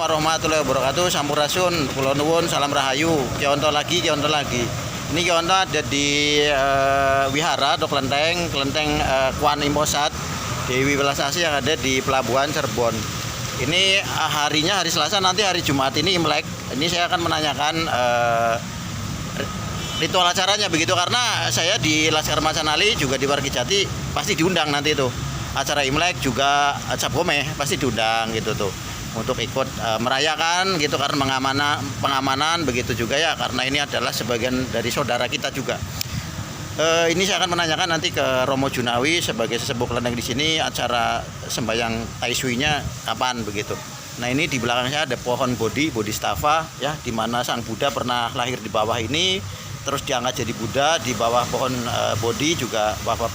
warahmatullahi wabarakatuh. Sampurasun, kula nuwun, salam rahayu. Kionto lagi. Ini kionto ada di wihara atau kelenteng Kuan Imposat Dewi Welasasi yang ada di Pelabuhan Cirebon. Ini harinya hari Selasa, nanti hari Jumat ini Imlek. Ini saya akan menanyakan ritual acaranya begitu, karena saya di Laskar Macanali juga di Wargijati pasti diundang nanti itu. Acara Imlek juga Cap Gomeh pasti diundang gitu tuh untuk ikut merayakan gitu, karena pengamanan begitu juga ya, karena ini adalah sebagian dari saudara kita juga. Ini saya akan menanyakan nanti ke Romo Junawi sebagai sesepuh kelenteng di sini, acara sembahyang Tai Sui-nya kapan begitu. Nah, ini di belakang saya ada pohon Bodhisattva ya, di mana Sang Buddha pernah lahir di bawah ini, terus diangkat jadi Buddha di bawah pohon Bodhi juga, bawah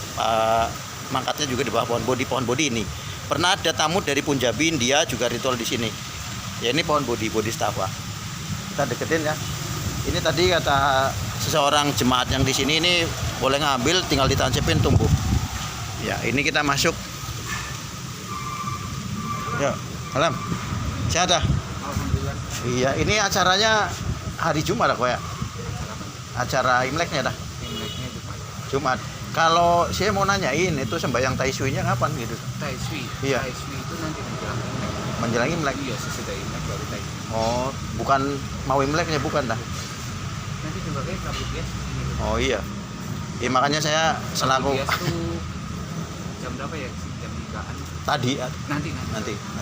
mangkatnya juga di bawah pohon Bodhi ini. Pernah ada tamu dari Punjabi, India juga ritual di sini. Ya, ini pohon Bodhisattva. Kita deketin ya. Ini tadi kata seseorang jemaat yang di sini, ini boleh ngambil, tinggal ditancapin tumbuh. Ya, ini kita masuk. Ya, salam. Sehat dah? Alhamdulillah. Iya, ini acaranya hari Jumat kok ya? Acara Imleknya dah? Imleknya Jumat. Kalau saya mau nanyain, itu sembahyang Tai Sui-nya kapan gitu? Tai Sui. Iya. Tai Sui itu nanti menjelang Imlek. Menjelang Imlek? Iya, sesudah Imlek baru Tai Sui. Oh, bukan mau Imleknya, bukan dah? Nanti juga kayak Prabu Bias di sini. Oh iya. Ya, makanya saya selaku Prabu Bias tuh jam berapa ya? Jam 3-an. tadi Nanti.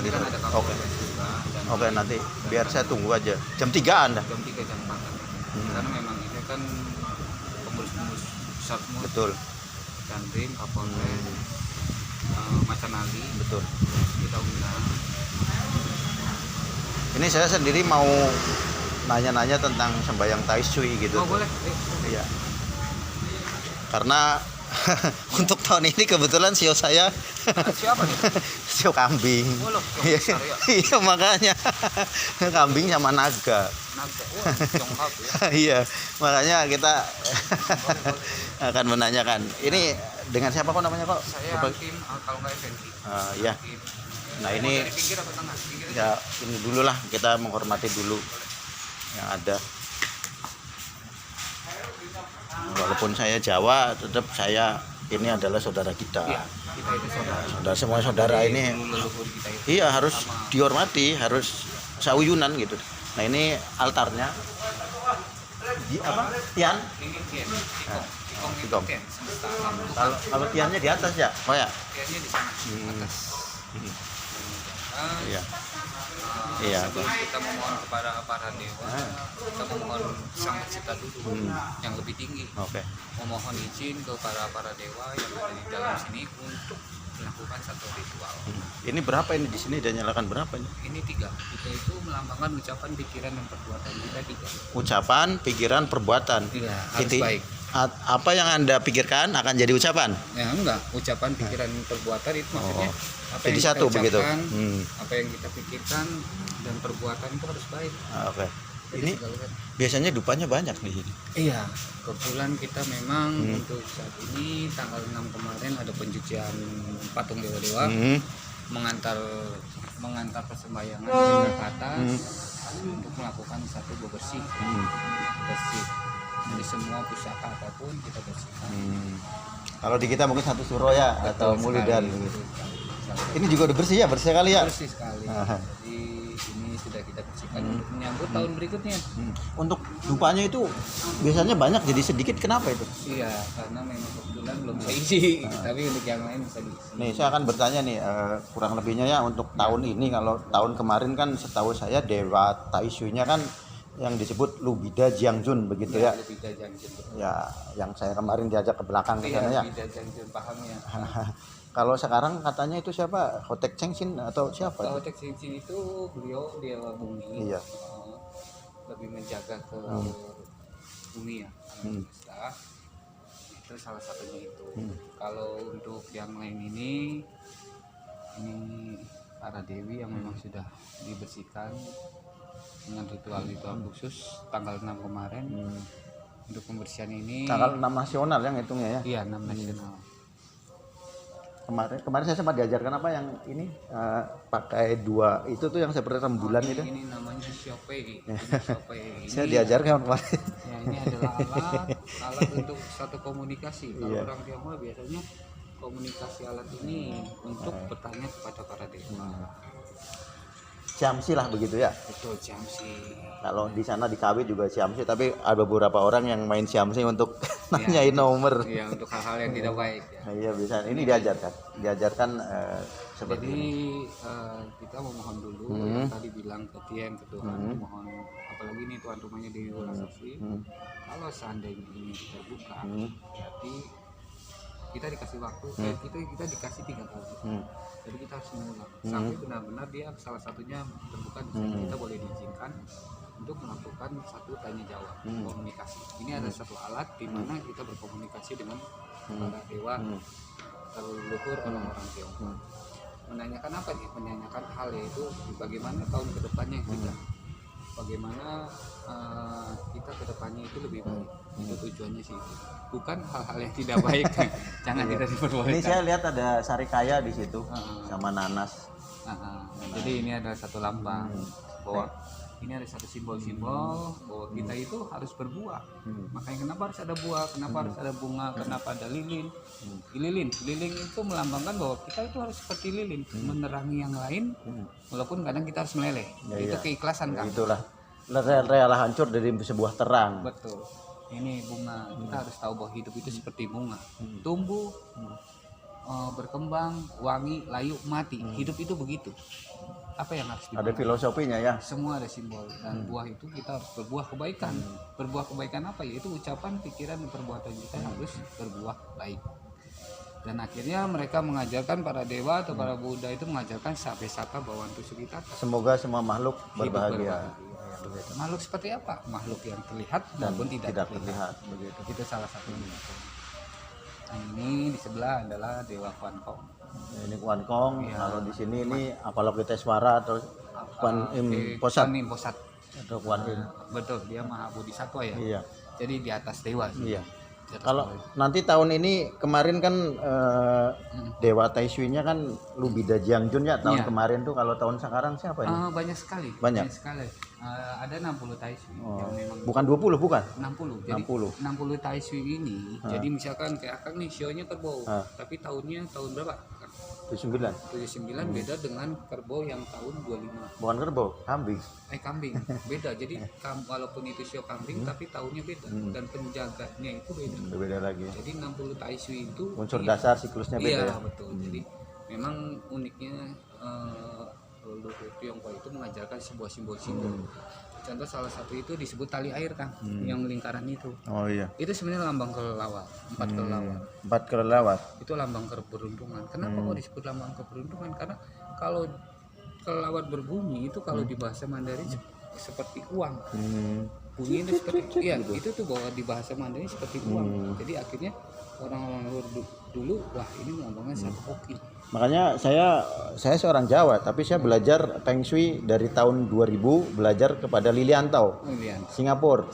Kan ada Oke. juga. Oke, nanti biar saya tunggu aja. Jam 3-an dah. Jam 3 jam 4. Karena memang ini kan pengurus-pengurus pusat semua. Betul. Cantrim, Kapolres, Macanali. Betul. Kita undang. Ini saya sendiri mau nanya-nanya tentang sembahyang Tai Sui gitu. Oh, boleh. Iya. Karena untuk tahun ini kebetulan sio saya Siapa nih? sio kambing. Oh, loh, Iya, besar ya. iya, makanya kambing sama naga. Naga. Wah, Tiongkok ya. Iya, makanya kita akan menanyakan. Ini dengan siapa kok namanya kok? Saya Hakim, kalau nggak Effendi. Iya. Hakim. Nah, Mau ini dari pinggir apa tengah? Pinggir aja. ya ini dulu lah, kita menghormati dulu yang ada. Walaupun saya Jawa, tetap saya ini adalah saudara kita. Iya, kita itu saudara. Semua saudara Dari ini dulu leluhur kita itu iya harus sama. dihormati, harus sauyunan gitu. Nah, ini altarnya. Di apa? Tian. Ini Tian. Nah, Tikong itu tikong. Tian. Semesta alam. Kalau tiannya di atas ya? Oh ya. Tiannya di sana. Atas. Iya. Iya. Sebelum kita memohon kepada para dewa, kita memohon Sang Pencipta dulu yang lebih tinggi. Oke. Memohon izin ke para dewa yang ada di dalam sini untuk melakukan satu ritual. Ini berapa ini di sini, dan nyalakan berapa ini? Ini 3. Kita itu melambangkan ucapan, pikiran, dan perbuatan kita 3. Ucapan, pikiran, perbuatan. Iya, harus Inti- baik. Apa yang Anda pikirkan akan jadi ucapan. Ya enggak, ucapan, pikiran, perbuatan itu maksudnya apa Jadi yang satu kita begitu. ucapkan, apa yang kita pikirkan dan perbuatan itu harus baik. Oke. Jadi Ini segala- biasanya dupanya banyak di sini. Iya, kebetulan kita memang untuk saat ini tanggal 6 kemarin ada pencucian patung dewa-dewa, mengantar persembahyangan ke atas untuk melakukan satu bersih. Bersih. Jadi semua pusaka apapun kita bersihkan. Kalau di kita mungkin satu suro ya, atau Betul mulidan. sekali, Gitu. betul sekali. Ini juga udah bersih ya, bersih kali ya. Bersih sekali. Aha. Jadi ini sudah kita bersihkan untuk menyambut tahun berikutnya. Untuk dupanya itu biasanya banyak jadi sedikit, kenapa itu? Iya, karena memang kebetulan belum bisa isi. Tapi untuk yang lain bisa diisi. Nih, saya akan bertanya nih, kurang lebihnya ya untuk tahun ini. Kalau tahun kemarin kan setahu saya Dewa Tai Sui-nya kan yang disebut Lubida Jiangjun begitu ya. Lebih Janjun. Ya, yang saya kemarin diajak ke belakang ke sana ya. Lebih Janjun, paham ya. Kalau sekarang katanya itu siapa? Hotek Chengxin atau siapa? Kalau Tek Cincin itu beliau dewa bumi. Iya. Lebih menjaga ke bumi ya. Semesta. Itu salah satunya itu. Kalau untuk yang lain ini para dewi yang memang sudah dibersihkan dengan ritual-ritual khusus tanggal 6 kemarin. Untuk pembersihan ini Tanggal 6 nasional yang hitungnya ya. iya 6 nasional. Kemarin saya sempat diajarkan apa yang ini pakai dua itu tuh yang seperti rembulan itu. Ini namanya Shopee. Ini Shopee. Saya diajarkan kemarin. Ya, ini adalah alat untuk satu komunikasi. Kalau orang Tionghoa biasanya komunikasi alat ini untuk bertanya kepada para dewa. Siamsi lah begitu ya. Betul, Siamsi. Kalau di sana di KW juga siamsi, tapi ada beberapa orang yang main siamsi untuk nanyain nomor. Iya, untuk hal-hal yang tidak baik ya. Iya bisa. Ini diajarkan seperti Jadi ini. kita memohon dulu yang tadi bilang ke Tien, ke Tuhan, mohon apalagi ini tuan rumahnya di Wolasasi. Kalau seandainya ini terbuka, berarti kita dikasih waktu, kita dikasih 3 tahun. Jadi kita harus mengulang sampai benar-benar dia salah satunya terbuka, kita boleh diizinkan untuk melakukan satu tanya jawab komunikasi. Ini ada satu alat di mana kita berkomunikasi dengan para dewa leluhur orang-orang Tionghoa. Menanyakan apa nih? Menanyakan hal yaitu bagaimana tahun kedepannya kita, bagaimana kita kedepannya itu lebih baik. Itu tujuannya sih, bukan hal-hal yang tidak baik. Jangan tidak diperbolehkan. Ini saya lihat ada sarikaya di situ sama nanas. Jadi ini adalah satu lambang bahwa ini ada satu simbol-simbol bahwa kita itu harus berbuah. Makanya kenapa harus ada buah, kenapa harus ada bunga, kenapa ada lilin. Lilin itu melambangkan bahwa kita itu harus seperti lilin, menerangi yang lain walaupun kadang kita harus meleleh. Itu keikhlasan kan. Itulah rela hancur dari sebuah terang. Betul. Ini bunga, kita harus tahu bahwa hidup itu seperti bunga, tumbuh, berkembang, wangi, layu, mati. Hidup itu begitu. Apa yang harus Ada filosofinya ya. Semua ada simbol, dan buah itu kita harus berbuah kebaikan. Berbuah kebaikan apa? Yaitu ucapan, pikiran, dan perbuatan kita harus berbuah baik. Dan akhirnya mereka mengajarkan para dewa atau para Buddha itu mengajarkan sabe saka bawantu sugitata. Semoga semua makhluk berbahagia. Makhluk seperti apa? Makhluk yang terlihat maupun tidak terlihat begitu. Itu salah satunya. Nah, ini di sebelah adalah Dewa Kuan Kong. Ini Kuan Kong, kalau di sini ini Avalokitesvara atau Kuan Im Posat atau Kuan Im. Betul, dia Maha Bodhisattva ya. Iya. Jadi di atas dewa sih. Iya. Kalau nanti tahun ini kemarin kan Dewa Taishui-nya kan Lubida Jiangjun ya tahun kemarin tuh. Kalau tahun sekarang siapa ini? Banyak sekali. Banyak sekali. Ada 60 Taishui yang memang bukan 20 bukan? 60. Jadi 60 Taishui ini. Jadi misalkan kayak Akang nih sionya kerbau, tapi tahunnya tahun berapa? 79. 79 beda dengan kerbau yang tahun 25. Bukan kerbau, kambing. Kambing beda. Jadi walaupun itu sio kambing tapi tahunnya beda dan penjaganya itu beda. Beda lagi. Jadi 60 Taishui itu unsur dasar siklusnya beda. Iya, betul. Jadi memang uniknya leluhur Tionghoa itu mengajarkan sebuah simbol-simbol. Contoh salah satu itu disebut tali air kan, yang lingkaran itu. Oh iya. Itu sebenarnya lambang kelelawar, 4 kelelawar. 4 kelelawar. Itu lambang keberuntungan. Kenapa kok disebut lambang keberuntungan? Karena kalau kelelawar berbunyi itu kalau di bahasa Mandarin seperti uang. Bunyi itu seperti itu tuh bahwa di bahasa Mandarin seperti uang. Jadi akhirnya orang-orang dulu wah ini lambangnya satu hoki. Makanya saya seorang Jawa tapi saya belajar Feng Shui dari tahun 2000, belajar kepada Liliantau, Singapura.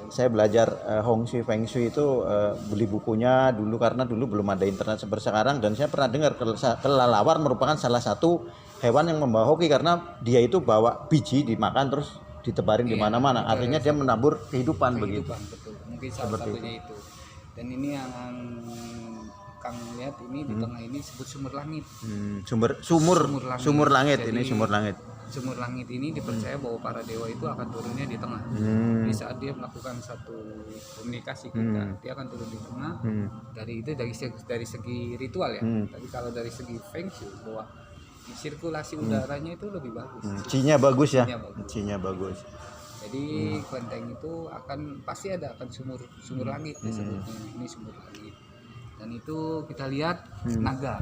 Saya belajar Hong Shui Feng Shui itu beli bukunya dulu karena dulu belum ada internet seperti sekarang, dan saya pernah dengar kelelawar merupakan salah satu hewan yang membawa hoki karena dia itu bawa biji dimakan terus ditebarin di mana-mana. Artinya dia menabur kehidupan begitu. Betul. Mungkin salah satunya itu. Dan ini yang Kang lihat ini di tengah ini disebut sumur langit. Sumur langit. Jadi, ini sumur langit. Sumur langit ini dipercaya bahwa para dewa itu akan turunnya di tengah. Di saat dia melakukan satu komunikasi kita, dia akan turun di tengah. Dari segi ritual ya. Tapi kalau dari segi Feng Shui bahwa sirkulasi udaranya itu lebih bagus. Cinya bagus ya. Cinya bagus. Jadi kelenteng itu pasti ada sumur langit disebutnya. Ini sumur langit. Dan itu kita lihat naga.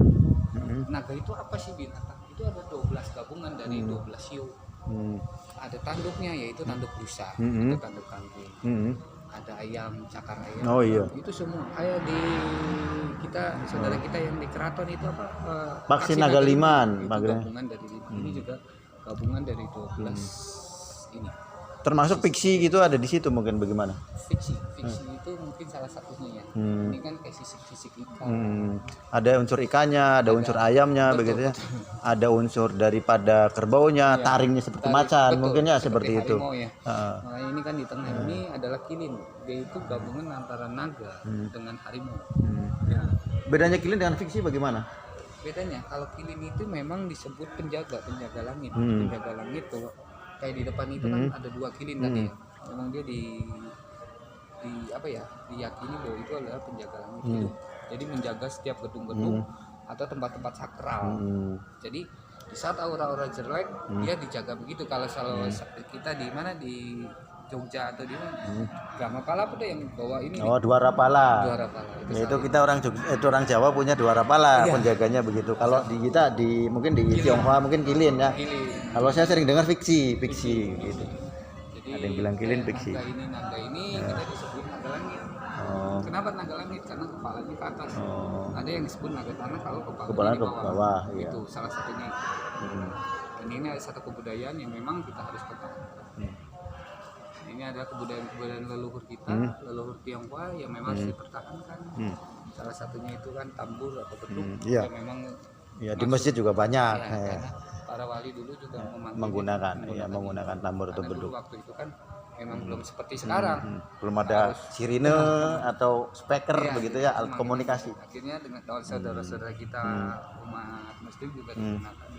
Naga itu apa sih binatang? Itu ada 12 gabungan dari 12 hiu. Ada tanduknya yaitu tanduk rusa, itu tanduk kambing. Ada ayam, cakar ayam. Oh iya. Itu semua kayak di saudara kita yang di keraton itu apa? Paksi Nagaliman. Itu gabungan dari ini juga gabungan dari 12 ini. Termasuk fiksi gitu ada di situ mungkin bagaimana? Fiksi itu mungkin mungkin salah satunya ya. Ini kan kayak sisik-sisik ikan. Ada unsur ikannya, ada unsur ayamnya, Betul, begitu ya. betul. Ada unsur daripada kerbaunya, Iya, taringnya seperti taring, macan, betul, mungkin ya seperti itu. harimau ya. Heeh. Makanya ini kan di tengah ini adalah kilin. Dia itu gabungan antara naga dengan harimau. Ya. Bedanya kilin dengan fiksi bagaimana? Bedanya kalau kilin itu memang disebut penjaga langit. Hmm. Penjaga langit tuh kayak di depan itu kan ada 2 kilin tadi ya. Memang dia di apa ya? Diyakini bahwa itu adalah penjaga langit hidup. Jadi menjaga setiap gedung-gedung atau tempat-tempat sakral. Jadi di saat aura-aura jelek dia dijaga begitu. Kalau kita di mana di Jogja atau di mana? Dwarapala apa tuh yang bawa ini? Oh, Dwarapala. Dwarapala. Itu kita orang Jawa punya Dwarapala, Iya. penjaganya begitu. Kalau di kita mungkin di Tionghoa mungkin kilin ya. Kilin. Kalau saya sering dengar fiksi gitu. Jadi Ada yang bilang kilin, fiksi. Naga ini kita disebut naga langit. Oh. Kenapa naga langit? Karena kepalanya ke atas. Oh. Ada yang disebut naga tanah kalau Kepala kepalanya ke di bawah. bawah, iya. Itu salah satunya. Ini ada satu kebudayaan yang memang kita harus pertahankan. Ini adalah kebudayaan leluhur kita, leluhur Tionghoa yang memang harus dipertahankan. Salah satunya itu kan tambur atau beduk Iya. yang memang Ya di masjid juga banyak ya, karena para wali dulu juga menggunakan tambur atau karena dulu beduk. waktu itu kan memang belum seperti sekarang. Belum ada sirine atau speaker Iya, begitu ya, alat memang komunikasi. akhirnya dengan saudara-saudara kita umat muslim juga digunakan.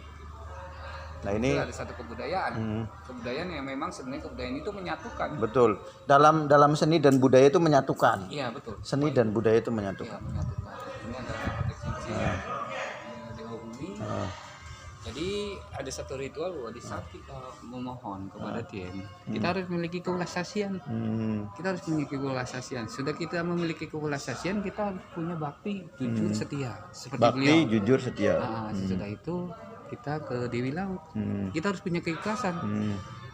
Nah ini Itu ada satu kebudayaan yang memang sebenarnya kebudayaan itu menyatukan. betul. Dalam seni dan budaya itu menyatukan. Iya betul. Seni dan budaya itu Iya menyatukan. menyatukan. Ini adalah pakai cincin Dewa Bumi. Jadi ada satu ritual bahwa di saat kita memohon kepada Tien, kita harus memiliki kewelastasian. Kita harus memiliki kewelastasian. Sudah kita memiliki kewelastasian, kita harus punya bakti, jujur, setia. Seperti Bakti, beliau. jujur, setia. Nah, sesudah itu kita ke Dewi Laut. Kita harus punya keikhlasan.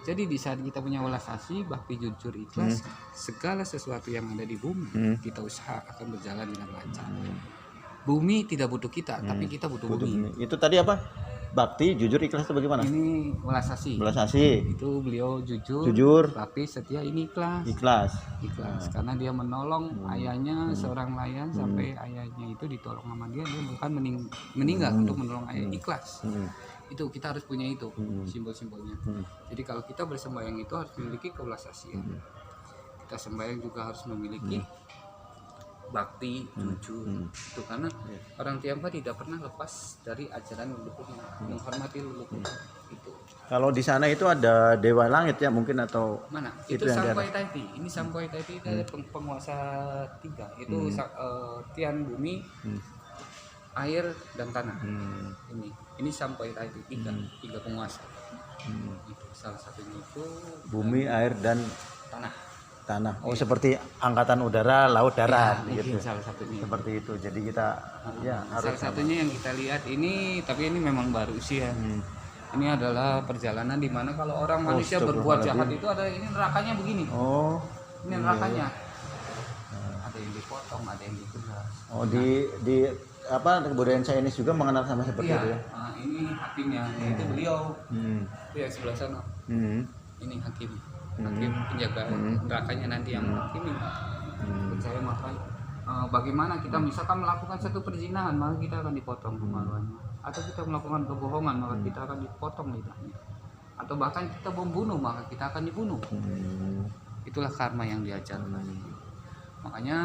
Jadi di saat kita punya welasasi, bakti, jujur, ikhlas, segala sesuatu yang ada di bumi, kita usaha akan berjalan dengan lancar. Bumi tidak butuh kita, tapi kita butuh bumi. Itu tadi apa? Bakti, jujur, ikhlas itu bagaimana? Ini welasasi. Belasasi, Itu beliau jujur, jujur, bakti, setia, ini ikhlas. ikhlas. Ikhlas karena dia menolong ayahnya seorang nelayan sampai ayahnya itu ditolong sama dia bukan meninggal untuk menolong ayah, ikhlas. Itu kita harus punya itu simbol-simbolnya. Jadi kalau kita bersembahyang itu harus memiliki kewelasasian. Kita sembahyang juga harus memiliki bakti, jujur. Itu karena orang Tionghoa tidak pernah lepas dari ajaran leluhurnya, menghormati leluhur. Itu. Kalau di sana itu ada dewa langit ya mungkin atau Mana? Itu Itu yang di Sampai Taiti. Ini Sampai Taiti itu ada penguasa 3. Itu Tian bumi, air dan tanah. Ini Sampai Taiti 3 penguasa. Itu salah satunya itu bumi, air dan tanah. Oh seperti angkatan udara, laut, darat Ya, gitu. mungkin salah satunya. Seperti itu. Jadi kita ya harus Salah satunya yang kita lihat ini, tapi ini memang baru sih ya. Ini adalah perjalanan di mana kalau orang manusia berbuat jahat itu ada ini nerakanya begini. Oh, Ini nerakanya. Ada yang dipotong, ada yang dikuras. oh di apa kebudayaan Chinese juga mengenal sama seperti itu ya. Nah, ini hakimnya, yaitu beliau. Itu yang sebelah sana. Ini hakim penjaga nerakanya nanti yang hakim ini. Percaya maka bagaimana kita misalkan melakukan satu perzinahan maka kita akan dipotong kemaluannya, atau kita melakukan kebohongan maka kita akan dipotong lidahnya, atau bahkan kita membunuh maka kita akan dibunuh. Itulah karma yang diajarkan. Makanya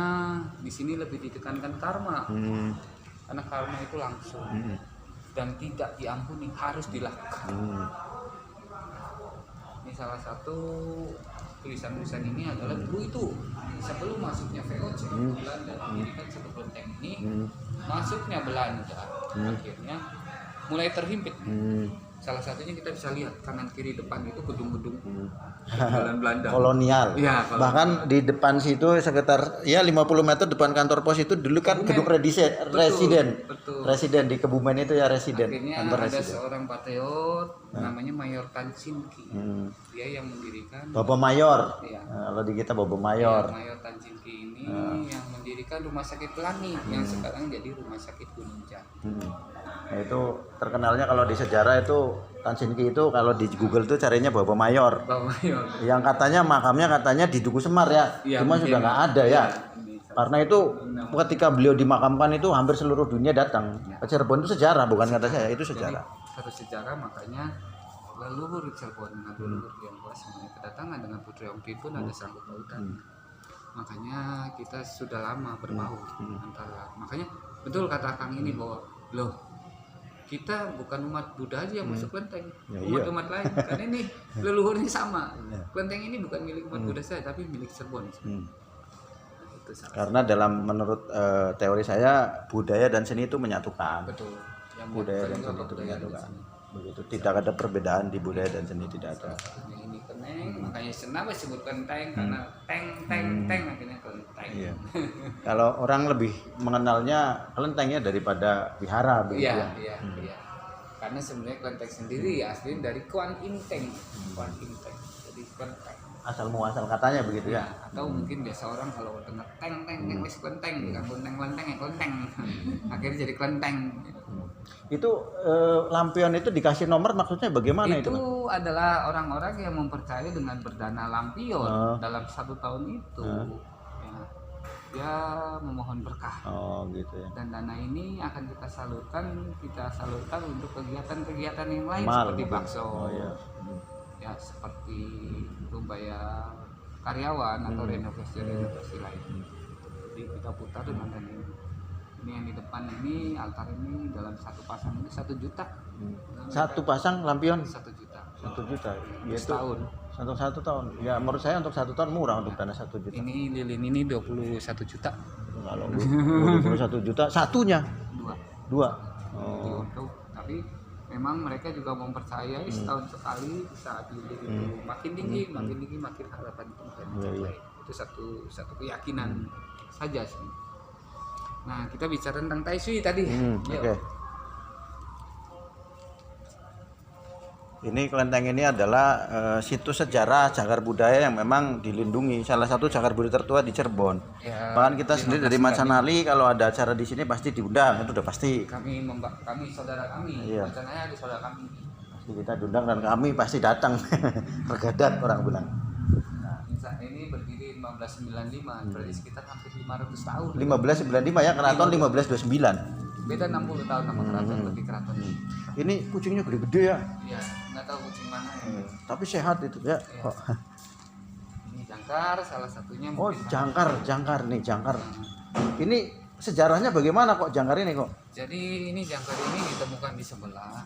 di sini lebih ditekankan karma, karena karma itu langsung dan tidak diampuni, harus dilakukan. Ini salah satu tulisan-tulisan ini adalah dulu itu sebelum masuknya VOC Belanda mendirikan satu kelenteng ini, masuknya Belanda akhirnya mulai terhimpit. Salah satunya kita bisa lihat kanan kiri depan itu gedung-gedung peninggalan Belanda kolonial. Ya, Bahkan di depan situ sekitar ya 50 meter depan kantor pos itu dulu kan gedung residen. Betul. Residen di Kebumen itu ya residen. Akhirnya Kantor ada residen. seorang patriot namanya Mayor Tan Chin Ki. Dia yang mendirikan Bapak Mayor. Iya. Kalau di kita Bapak Mayor. Mayor Tan Chin Ki ini yang mendirikan rumah sakit Pelangi yang sekarang jadi rumah sakit Gunung Jati. Nah, itu terkenalnya kalau di sejarah itu Tan Chin Ki itu kalau di Google tuh carinya Bapak Mayor. Bapak Mayor. Yang katanya makamnya katanya di Duku Semar ya. Iya, Cuma mungkin. sudah nggak ada ya. Ini. Karena itu ketika beliau dimakamkan itu hampir seluruh dunia datang ke Cirebon. Itu sejarah, bukan kata saya, itu sejarah. Jadi, satu sejarah, makanya leluhur Cirebon dengan leluhur Tionghoa semuanya kedatangan dengan Putri Ongpin pun ada sangkut pautan. Makanya kita sudah lama berbaur antara, makanya betul kata Kang ini bahwa loh, kita bukan umat Buddha aja yang masuk kelenteng, umat lain kan ini leluhurnya sama. Kelenteng ini bukan milik umat Buddha saja, tapi milik Cirebon. Itu karena dalam menurut teori saya budaya dan seni itu menyatukan. Betul. Yang budaya dan seni itu menyatukan. Begitu, tidak ada perbedaan di budaya dan seni, tidak ada. Ini keneng, makanya kenapa disebut kelenteng, karena teng akhirnya kelenteng. Iya. Kalau orang lebih mengenalnya kelentengnya daripada wihara begitu. Iya. Karena sebenarnya kelenteng sendiri asli dari Kuan Im Teng. Jadi kelenteng. Asal muasal katanya begitu ya. Atau mungkin biasa orang kalau dengar teng wis kelenteng, di kampung kelenteng ya kelenteng. Akhirnya jadi kelenteng. Itu lampion itu dikasih nomor maksudnya bagaimana itu? Itu adalah orang-orang yang mempercayai dengan berdana lampion dalam 1 tahun itu. Ya memohon berkah. Oh gitu ya. Dan dana ini akan kita salurkan untuk kegiatan-kegiatan yang lain Mal, seperti bakso. Oh, iya. Ya seperti bayar karyawan atau renovasi lain. Jadi kita putar dengan dana ini. Ini yang di depan ini, altar ini dalam satu pasang ini 1 juta. Satu pasang lampion 1 juta. 1 juta. Ya, Setahun. Untuk 1 tahun. Ya menurut saya untuk 1 tahun murah untuk dana 1 juta. Ini lilin ini 21 juta. Kalau 21 juta satunya. Dua. Oh. Tapi memang mereka juga mempercayai setahun sekali saat lilin itu makin tinggi makin harapan itu makin tercapai. Itu satu keyakinan saja sih. Nah, kita bicara tentang Tai Sui tadi. Oke. Ini kelenteng ini adalah situs sejarah cagar budaya yang memang dilindungi. Salah satu cagar budaya tertua di Cirebon. Ya, bahkan kita sendiri dari Macanali kalau ada acara di sini pasti diundang, itu udah pasti. Kami saudara kami, Iya. Macanaya ada saudara kami. Pasti kita diundang dan kami pasti datang. Tergadat orang bilang. Nah, ini berdiri 1595, berarti sekitar hampir 500 tahun. 1595 ya, keraton 1529. Beda 60 tahun sama keraton, lebih keraton. Ini kucingnya gede-gede ya. Iya, nggak tahu kucing mana ya. Tapi sehat itu ya. Iya. Ini jangkar salah satunya. Oh, mungkin jangkar nih, jangkar. Ini sejarahnya bagaimana kok jangkar ini kok? Jadi ini jangkar ini ditemukan di sebelah.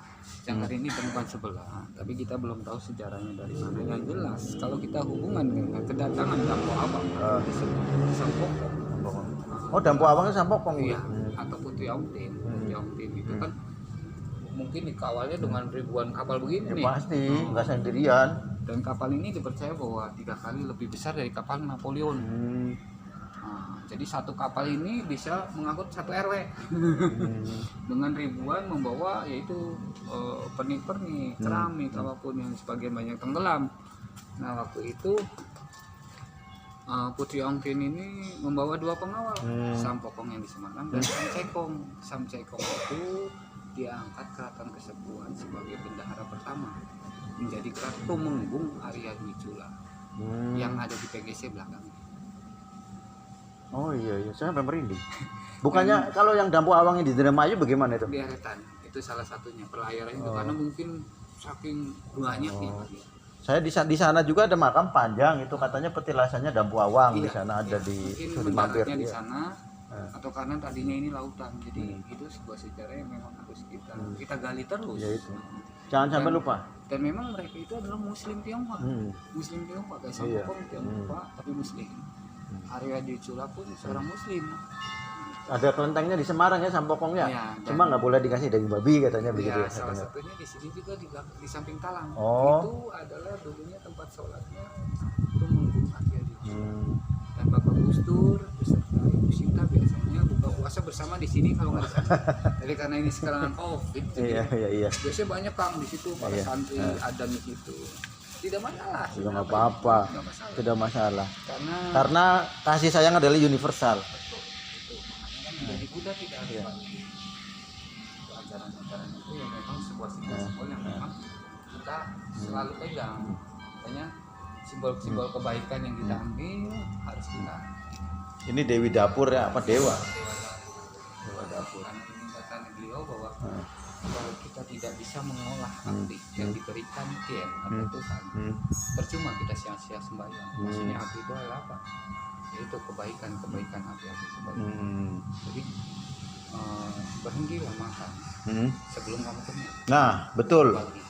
Jangkar ini ditemukan sebelah, tapi kita belum tahu sejarahnya dari mana. Yang jelas kalau kita hubungan dengan kedatangan Dampo Abang di Sampokong. Oh, Dampo Abangnya Sampokong. Iya, atau Putri Ongpin. Putri Ongpin itu kan mungkin dikawalnya dengan ribuan kapal begini nih. Pasti, nggak sendirian. Dan kapal ini dipercaya bahwa 3 kali lebih besar dari kapal Napoleon. Nah, jadi satu kapal ini bisa mengangkut 1 RW dengan ribuan membawa yaitu pernik-pernik, keramik, apapun yang sebagian banyak tenggelam. Nah waktu itu Putri Ongpin ini membawa 2 pengawal, Sampokong yang di Semarang dan Samcekong. Samcekong itu diangkat keraton Kesepuhan sebagai bendahara pertama, menjadi Ratu Tumenggung Arya Dwi Cula yang ada di PGC belakang. Oh iya, saya sampai merinding. Bukannya kalau yang Dampo Awang di Indramayu bagaimana itu? Di Aretan, itu salah satunya pelayaran itu karena mungkin saking banyaknya. Saya di sana juga ada makam panjang itu katanya petilasannya Dampo Awang di sana ada di mungkin mendaratnya di sana atau karena tadinya ini lautan. Jadi itu sebuah sejarah yang memang harus kita gali terus. Ya itu. Jangan sampai lupa. Dan memang mereka itu adalah Muslim Tionghoa. Muslim Tionghoa kayak Sampokong Tionghoa tapi Muslim. Arya Dwi Cula pun seorang Muslim. Ada kelentengnya di Semarang ya Sampokongnya. Ya, cuma nggak boleh dikasih daging babi katanya begitu. Ya, salah satunya di sini juga di samping talang. Oh. Itu adalah dulunya tempat sholatnya Tumenggung Arya Dwi Cula. Dan Bapak Gus Dur beserta Ibu Sinta biasanya buka puasa bersama di sini kalau nggak di sana. Jadi karena ini sekarang COVID. Iya. Biasanya banyak Kang di situ para santri ada di situ. Tidak masalah. Tidak apa-apa. Tidak masalah. Karena kasih sayang adalah universal. Jadi Buddha tidak ada ajaran-ajaran itu yang memang sebuah simbol yang memang kita selalu pegang. Makanya simbol-simbol kebaikan yang kita ambil harus kita Ini Dewi Dapur ya, apa dewa? Dewa Dapur. Karena ini kata beliau bahwa kalau kita tidak bisa mengolah abdi yang diberikan Tuhan atau Tuhan, percuma kita sia-sia sembahyang. Maksudnya abdi itu adalah apa? Yaitu kebaikan abdi kebaikan. Jadi berhentilah makan sebelum kamu kenyang. Nah, betul. Pagi.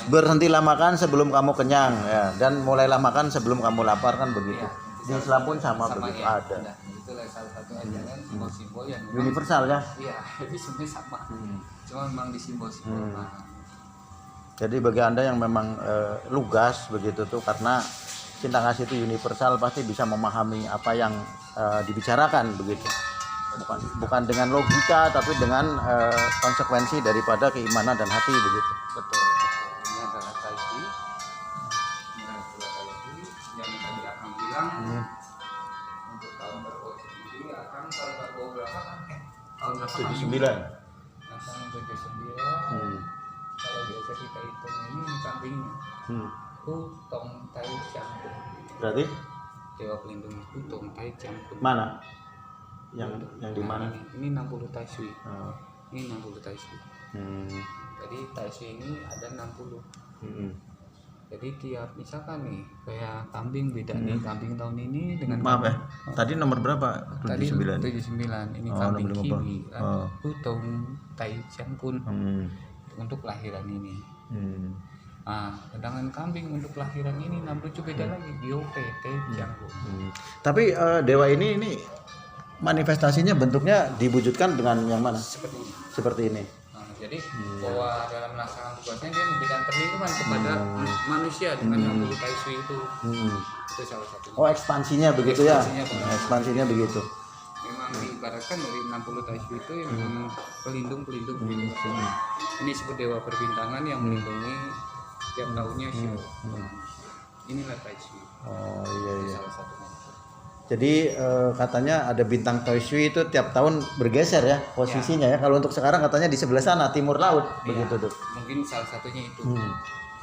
Berhentilah makan sebelum kamu kenyang ya, dan mulailah makan sebelum kamu lapar, kan begitu. Ya, Di Islam pun sama begitu ya. ada. Nah, itulah salah satu ajaran simbol-simbol yang memang, Universal ya. iya, jadi sebenarnya sama. Cuma memang di simbol-simbol. Jadi bagi Anda yang memang lugas begitu tuh, karena cinta kasih itu universal, pasti bisa memahami apa yang dibicarakan begitu. Bukan dengan logika, tapi dengan konsekuensi daripada keimanan dan hati begitu. Betul. Ini adalah taiji. Ini adalah taiji yang tadi akan bilang untuk tahun berapa sendiri akan tahun berapa kan? Tahun berapa? 79. Tahun 79. Kalau biasa kita hitung ini kambingnya. Tong Tai Campur. Berarti Dewa pelindung itu Tong Tai Campur. mana? Yang di mana? Ini 60 Tai Sui. Oh. Ini 60 Tai Sui. Jadi Tai Sui ini ada 60. Jadi tiap misalkan nih kayak kambing beda nih, kambing tahun ini dengan Maaf ya. Tadi nomor berapa? tadi 79. 79. Ini Oh, kambing nomor kiwi. Oh. Itu Tong Tai Campur untuk kelahiran ini. Ah, sedangkan kambing untuk kelahiran ini 60 beda lagi, DOP Janggo. Tapi dewa ini manifestasinya bentuknya diwujudkan dengan yang mana? Seperti ini. Nah, jadi bahwa dalam melaksanakan tugasnya dia memberikan perlindungan kepada manusia dengan 60 Tai Sui itu. Itu salah satunya. Oh, ekspansinya begitu Ekspansinya, ya? Pak. Ekspansinya begitu. Memang diibaratkan dari 60 Tai Sui itu yang memang pelindung. Ini disebut dewa perbintangan yang melindungi tiap tahunnya show. Inilah Tai Sui. Oh Itu iya. salah satunya. Jadi katanya ada bintang Tai Sui itu tiap tahun bergeser ya posisinya ya. Kalau untuk sekarang katanya di sebelah sana timur laut begitu tuh. Mungkin salah satunya itu.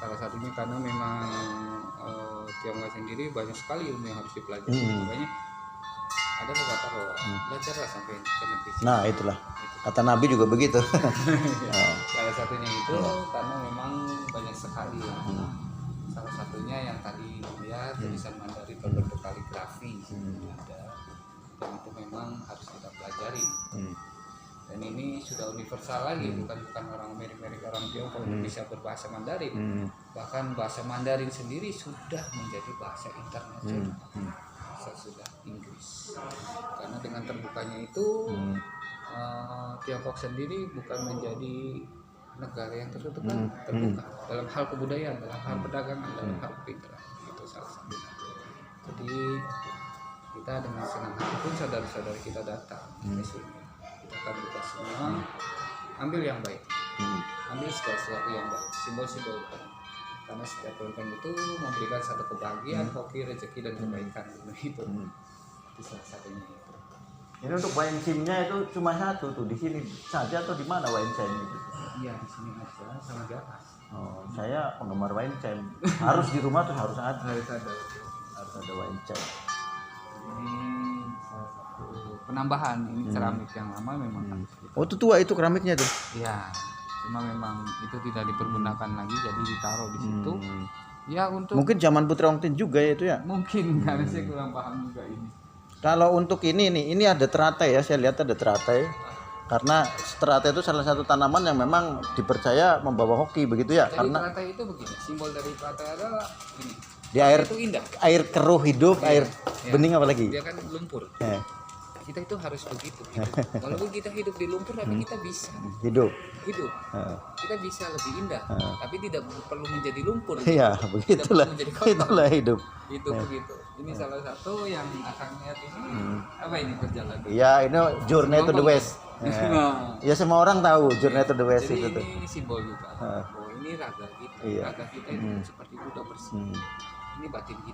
Salah satunya karena memang Tiongkok sendiri banyak sekali ilmu yang harus dipelajari. Makanya ada beberapa bahwa belajarlah sampai ke negeri. Nah itulah kata Nabi juga begitu. Salah satunya itu karena memang banyak sekali ya. Salah satunya yang tadi dilihat tulisan Mandarin berbentuk kaligrafi ada, dan itu memang harus kita pelajari. Dan ini sudah universal lagi, bukan orang Amerika orang Tiongkok yang bisa berbahasa Mandarin. Bahkan bahasa Mandarin sendiri sudah menjadi bahasa internasional. Sudah Inggris. Karena dengan terbukanya itu Tiongkok sendiri bukan menjadi negara yang tertutup, terbuka dalam hal kebudayaan, dalam hal perdagangan, dalam hal pintar. Itu salah satunya. Jadi kita dengan senang hati pun saudara-saudara kita datang ke sini. Kita akan buka semua, ambil yang baik, ambil segala sesuatu yang baik, simbol-simbol. Karena setiap kelenteng itu memberikan satu kebahagiaan, hoki, rezeki dan kebaikan itu. Itu salah satunya itu. Ini untuk wine sim-nya itu cuma satu tuh, di sini saja atau di mana wine sim itu? Iya, di sini aja sama di atas. Oh, saya penggemar wine sim. Harus di rumah tuh harus ada wine sim. Ini salah satu penambahan, ini keramik yang lama memang harus kita. Oh, itu tua itu keramiknya tuh. Iya, cuma memang itu tidak dipergunakan lagi, jadi ditaruh di situ. Ya untuk Mungkin zaman Putri Ongtin juga ya itu ya. mungkin karena saya kurang paham juga ini. Kalau untuk ini nih, ini ada teratai ya, saya lihat ada teratai. Karena teratai itu salah satu tanaman yang memang dipercaya membawa hoki begitu ya. Jadi Karena teratai itu begini, simbol dari teratai adalah ini. di air Itu indah. air keruh hidup, air bening apalagi. Dia kan lumpur. Kita itu harus begitu. Walaupun kita hidup di lumpur, tapi kita bisa Hidup. Kita bisa lebih indah, tapi tidak perlu menjadi lumpur. Iya, begitulah. menjadi kotor. Itulah hidup. Itu begitu. Ini salah satu yang akan lihat ini apa ini berjalan. Iya, ini Journey to the West. Ya semua orang tahu Journey to the West Jadi itu tuh. ini simbol juga. Bahwa ini raga kita. Iya. Raga kita itu seperti Buddha bersih. Ini batin kita.